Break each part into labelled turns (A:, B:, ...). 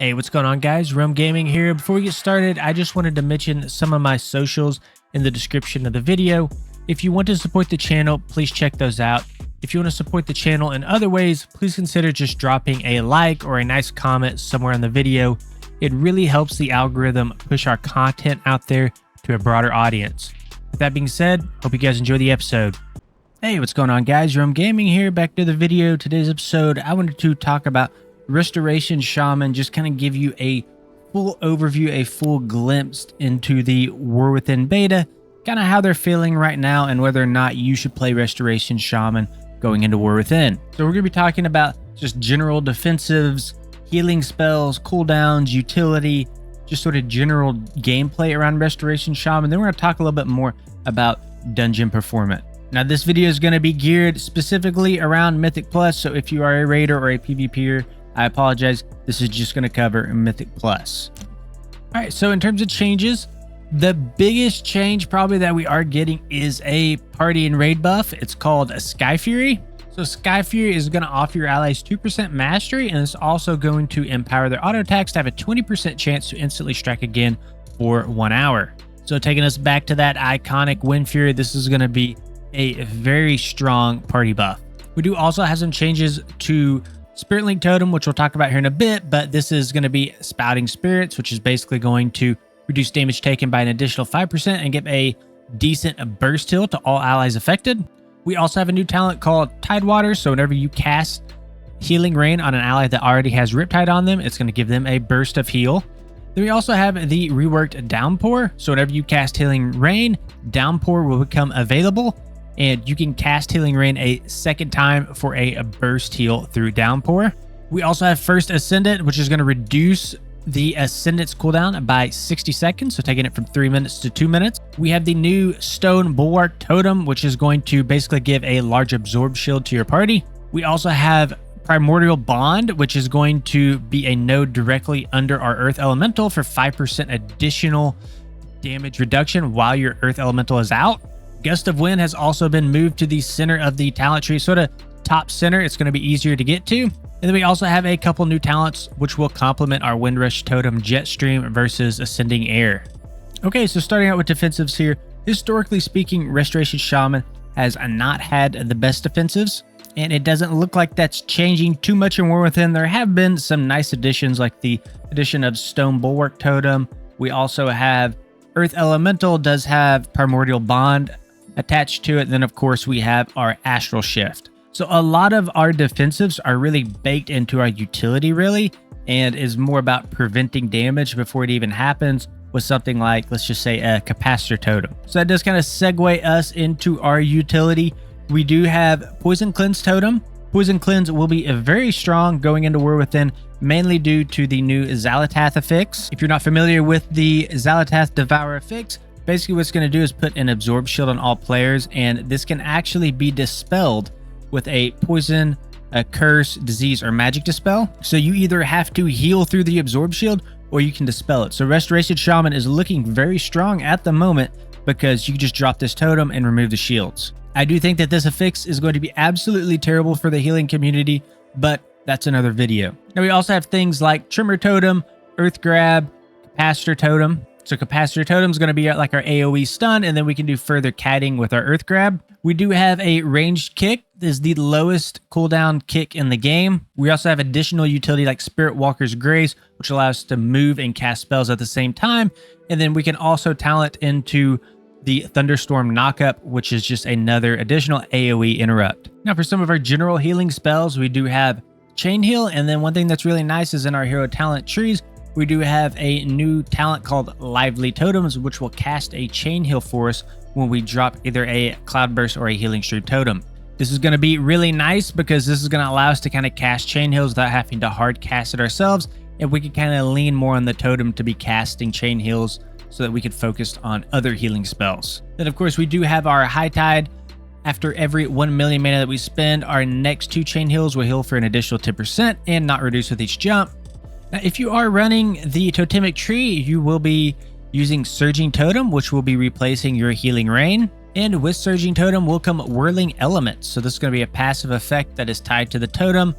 A: Hey, what's going on, guys? Rome Gaming here. Before we get started, I just wanted to mention some of my socials in the description of the video. If you want to support the channel, please check those out. If you want to support the channel in other ways, please consider just dropping a like or a nice comment somewhere on the video. It really helps the algorithm push our content out there to a broader audience. With that being said, hope you guys enjoy the episode. Hey, what's going on, guys? Rome Gaming here. Back to the video. Today's episode, I wanted to talk about Restoration Shaman, just kind of give you a full overview, a full glimpse into the War Within beta, kind of how they're feeling right now and whether or not you should play Restoration Shaman going into War Within. So we're going to be talking about just general defensives, healing spells, cooldowns, utility, just sort of general gameplay around Restoration Shaman. Then we're going to talk a little bit more about dungeon performance. Now, this video is going to be geared specifically around Mythic Plus, so if you are a raider or a PvPer, I apologize. This is just going to cover Mythic Plus. All right, so in terms of changes, the biggest change probably that we are getting is a party and raid buff. It's called a Sky Fury. So Sky Fury is going to offer your allies 2% mastery, and it's also going to empower their auto attacks to have a 20% chance to instantly strike again for 1 hour. So taking us back to that iconic Wind Fury, this is going to be a very strong party buff. We do also have some changes to Spirit Link Totem, which we'll talk about here in a bit, but this is going to be Spouting Spirits, which is basically going to reduce damage taken by an additional 5% and give a decent burst heal to all allies affected. We also have a new talent called Tidewater, so whenever you cast Healing Rain on an ally that already has Riptide on them, it's going to give them a burst of heal. Then we also have the reworked Downpour, so whenever you cast Healing Rain, Downpour will become available, and you can cast Healing Rain a second time for a burst heal through Downpour. We also have First Ascendant, which is going to reduce the Ascendant's cooldown by 60 seconds, so taking it from 3 minutes to 2 minutes. We have the new Stone Bulwark Totem, which is going to basically give a large absorb shield to your party. We also have Primordial Bond, which is going to be a node directly under our Earth Elemental for 5% additional damage reduction while your Earth Elemental is out. Gust of Wind has also been moved to the center of the talent tree, sort of top center. It's going to be easier to get to. And then we also have a couple new talents, which will complement our Windrush Totem Jetstream versus Ascending Air. Okay, so starting out with defensives here. Historically speaking, Restoration Shaman has not had the best defensives, and it doesn't look like that's changing too much in War Within. There have been some nice additions, like the addition of Stone Bulwark Totem. We also have Earth Elemental does have Primordial Bond attached to it. Then of course we have our Astral Shift. So a lot of our defensives are really baked into our utility really, and is more about preventing damage before it even happens with something like, let's just say, a Capacitor Totem. So that does kind of segue us into our utility. We do have Poison Cleanse Totem. Poison Cleanse will be very strong going into War Within, mainly due to the new Xal'atath affix. If you're not familiar with the Xal'atath Devour affix, basically what it's going to do is put an absorb shield on all players, and this can actually be dispelled with a poison, a curse, disease, or magic dispel. So you either have to heal through the absorb shield or you can dispel it. So Restoration Shaman is looking very strong at the moment because you can just drop this totem and remove the shields. I do think that this affix is going to be absolutely terrible for the healing community, but that's another video. Now we also have things like Tremor Totem, Earth Grab, Capacitor Totem. So Capacitor Totem is going to be like our AoE stun, and then we can do further kiting with our Earth Grab. We do have a ranged kick. This is the lowest cooldown kick in the game. We also have additional utility like Spirit Walker's Grace, which allows us to move and cast spells at the same time. And then we can also talent into the Thunderstorm Knockup, which is just another additional AoE interrupt. Now for some of our general healing spells, we do have Chain Heal. And then one thing that's really nice is in our hero talent trees, we do have a new talent called Lively Totems, which will cast a Chain Heal for us when we drop either a Cloudburst or a Healing Stream Totem. This is going to be really nice because this is going to allow us to kind of cast Chain Heals without having to hard cast it ourselves, and we can kind of lean more on the totem to be casting Chain Heals so that we could focus on other healing spells. Then of course we do have our High Tide. After every 1 million mana that we spend, our next 2 Chain Heals will heal for an additional 10% and not reduce with each jump. Now, if you are running the Totemic Tree, you will be using Surging Totem, which will be replacing your Healing Rain. And with Surging Totem will come Whirling Elements. So this is going to be a passive effect that is tied to the totem.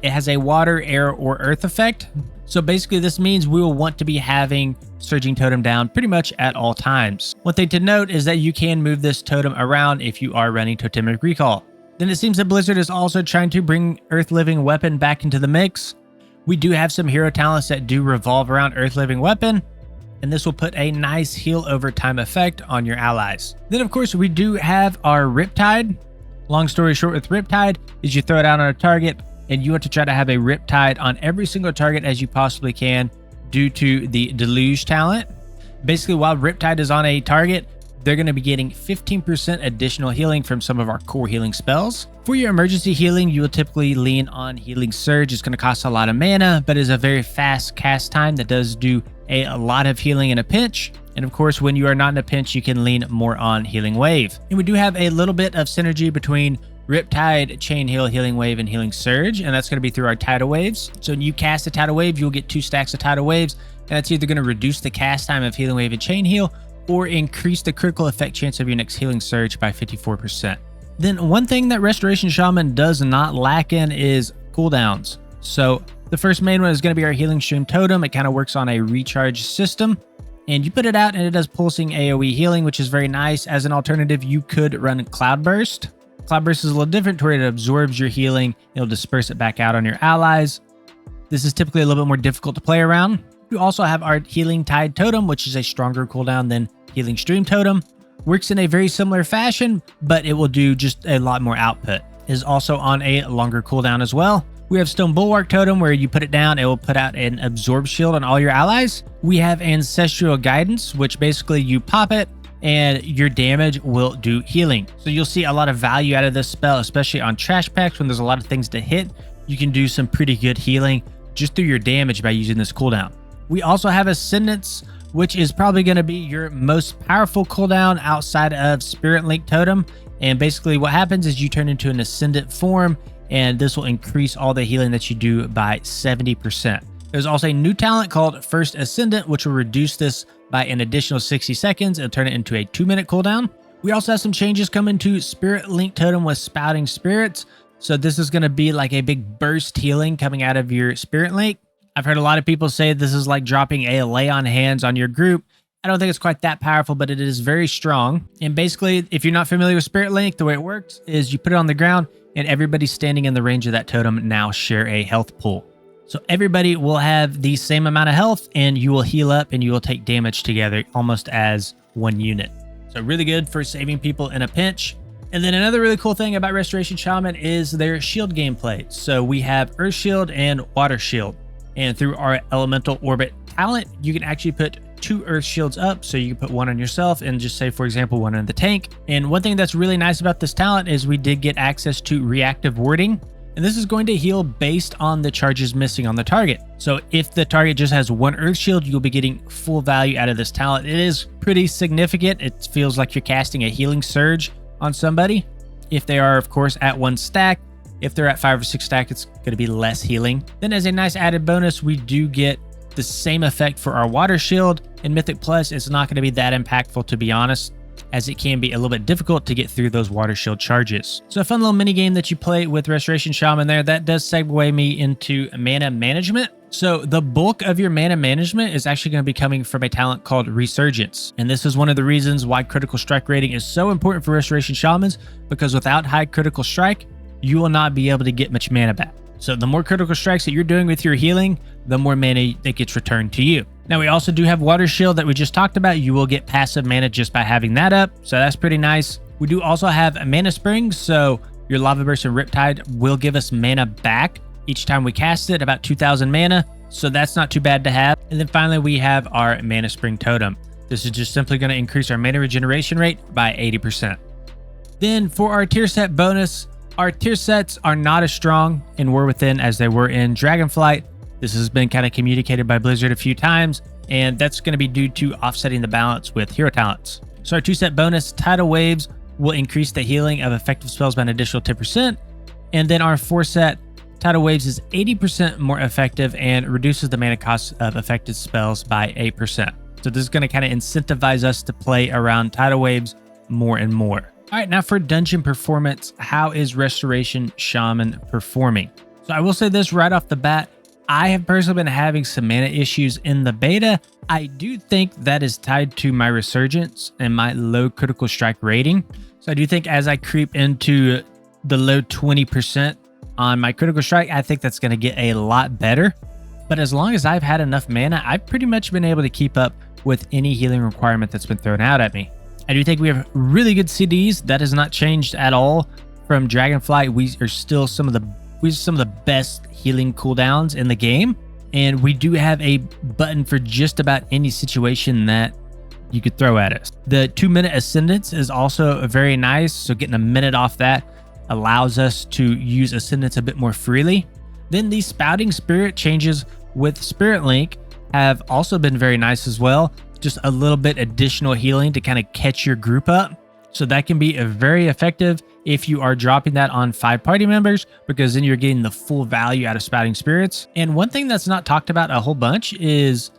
A: It has a water, air, or earth effect. So basically this means we will want to be having Surging Totem down pretty much at all times. One thing to note is that you can move this totem around if you are running Totemic Recall. Then it seems that Blizzard is also trying to bring Earth Living Weapon back into the mix. We do have some hero talents that do revolve around Earth Living Weapon, and this will put a nice heal over time effect on your allies. Then of course we do have our Riptide. Long story short with Riptide is you throw it out on a target and you want to try to have a Riptide on every single target as you possibly can due to the Deluge talent. Basically, while Riptide is on a target, they're going to be getting 15% additional healing from some of our core healing spells. For your emergency healing, you will typically lean on Healing Surge. It's going to cost a lot of mana, but is a very fast cast time that does do a lot of healing in a pinch. And of course, when you are not in a pinch, you can lean more on Healing Wave. And we do have a little bit of synergy between Riptide, Chain Heal, Healing Wave, and Healing Surge, and that's going to be through our Tidal Waves. So when you cast a Tidal Wave, you'll get 2 stacks of Tidal Waves, and that's either going to reduce the cast time of Healing Wave and Chain Heal, or increase the critical effect chance of your next Healing Surge by 54%. Then one thing that Restoration Shaman does not lack in is cooldowns. So the first main one is going to be our Healing Stream Totem. It kind of works on a recharge system, and you put it out and it does pulsing AoE healing, which is very nice. As an alternative, you could run Cloudburst. Cloudburst is a little different to where it absorbs your healing. It'll disperse it back out on your allies. This is typically a little bit more difficult to play around. We also have our Healing Tide Totem, which is a stronger cooldown than Healing Stream Totem. Works in a very similar fashion, but it will do just a lot more output. It is also on a longer cooldown as well. We have Stone Bulwark Totem, where you put it down, it will put out an Absorb Shield on all your allies. We have Ancestral Guidance, which basically you pop it, and your damage will do healing. So you'll see a lot of value out of this spell, especially on trash packs when there's a lot of things to hit. You can do some pretty good healing just through your damage by using this cooldown. We also have Ascendance, which is probably going to be your most powerful cooldown outside of Spirit Link Totem. And basically what happens is you turn into an Ascendant form, and this will increase all the healing that you do by 70%. There's also a new talent called First Ascendant, which will reduce this by an additional 60 seconds and turn it into a 2-minute cooldown. We also have some changes coming to Spirit Link Totem with Spouting Spirits. So this is going to be like a big burst healing coming out of your Spirit Link. I've heard a lot of people say this is like dropping a lay on hands on your group. I don't think it's quite that powerful, but it is very strong. And basically, if you're not familiar with Spirit Link, the way it works is you put it on the ground and everybody standing in the range of that totem now share a health pool. So everybody will have the same amount of health, and you will heal up and you will take damage together almost as one unit. So really good for saving people in a pinch. And then another really cool thing about Restoration Shaman is their shield gameplay. So we have Earth Shield and Water Shield. And through our Elemental Orbit talent, you can actually put 2 Earth Shields up. So you can put one on yourself and just say, for example, one on the tank. And one thing that's really nice about this talent is we did get access to reactive warding. And this is going to heal based on the charges missing on the target. So if the target just has 1 Earth Shield, you'll be getting full value out of this talent. It is pretty significant. It feels like you're casting a Healing Surge on somebody. If they are, of course, at 1 stack. If they're at 5 or 6 stack, it's going to be less healing. Then as a nice added bonus, we do get the same effect for our Water Shield. In Mythic Plus, it's not going to be that impactful, to be honest, as it can be a little bit difficult to get through those Water Shield charges. So a fun little mini game that you play with Restoration Shaman there. That does segue me into mana management. So the bulk of your mana management is actually going to be coming from a talent called Resurgence. And this is one of the reasons why critical strike rating is so important for Restoration Shamans, because without high critical strike, you will not be able to get much mana back. So the more critical strikes that you're doing with your healing, the more mana that gets returned to you. Now we also do have Water Shield that we just talked about. You will get passive mana just by having that up. So that's pretty nice. We do also have Mana Springs. So your Lava Burst and Riptide will give us mana back each time we cast it, about 2,000 mana. So that's not too bad to have. And then finally, we have our Mana Spring Totem. This is just simply going to increase our mana regeneration rate by 80%. Then for our tier set bonus, our tier sets are not as strong in War Within as they were in Dragonflight. This has been kind of communicated by Blizzard a few times, and that's going to be due to offsetting the balance with hero talents. So our 2-set bonus, Tidal Waves, will increase the healing of effective spells by an additional 10%. And then our 4-set, Tidal Waves, is 80% more effective and reduces the mana cost of affected spells by 8%. So this is going to kind of incentivize us to play around Tidal Waves more and more. All right, now for dungeon performance, how is Restoration Shaman performing? So I will say this right off the bat, I have personally been having some mana issues in the beta. I do think that is tied to my resurgence and my low critical strike rating. So I do think as I creep into the low 20% on my critical strike, I think that's going to get a lot better. But as long as I've had enough mana, I've pretty much been able to keep up with any healing requirement that's been thrown out at me. I do think we have really good CDs. That has not changed at all from Dragonflight. We are still some of the best healing cooldowns in the game. And we do have a button for just about any situation that you could throw at us. The 2-minute Ascendance is also very nice. So getting a minute off that allows us to use Ascendance a bit more freely. Then the Spouting Spirit changes with Spirit Link have also been very nice as well. Just a little bit additional healing to kind of catch your group up. So that can be very effective if you are dropping that on 5 party members, because then you're getting the full value out of Spouting Spirits. And one thing that's not talked about a whole bunch is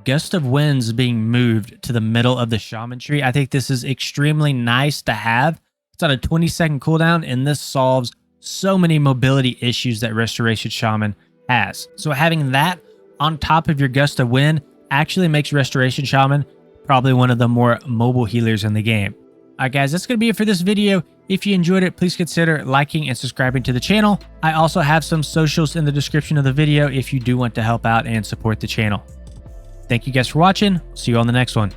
A: Gust of Winds being moved to the middle of the Shaman tree. I think this is extremely nice to have. It's on a 20-second cooldown, and this solves so many mobility issues that Restoration Shaman has. So having that on top of your Gust of Wind actually makes Restoration Shaman probably one of the more mobile healers in the game. All right, guys, that's going to be it for this video. If you enjoyed it, please consider liking and subscribing to the channel. I also have some socials in the description of the video if you do want to help out and support the channel. Thank you guys for watching. See you on the next one.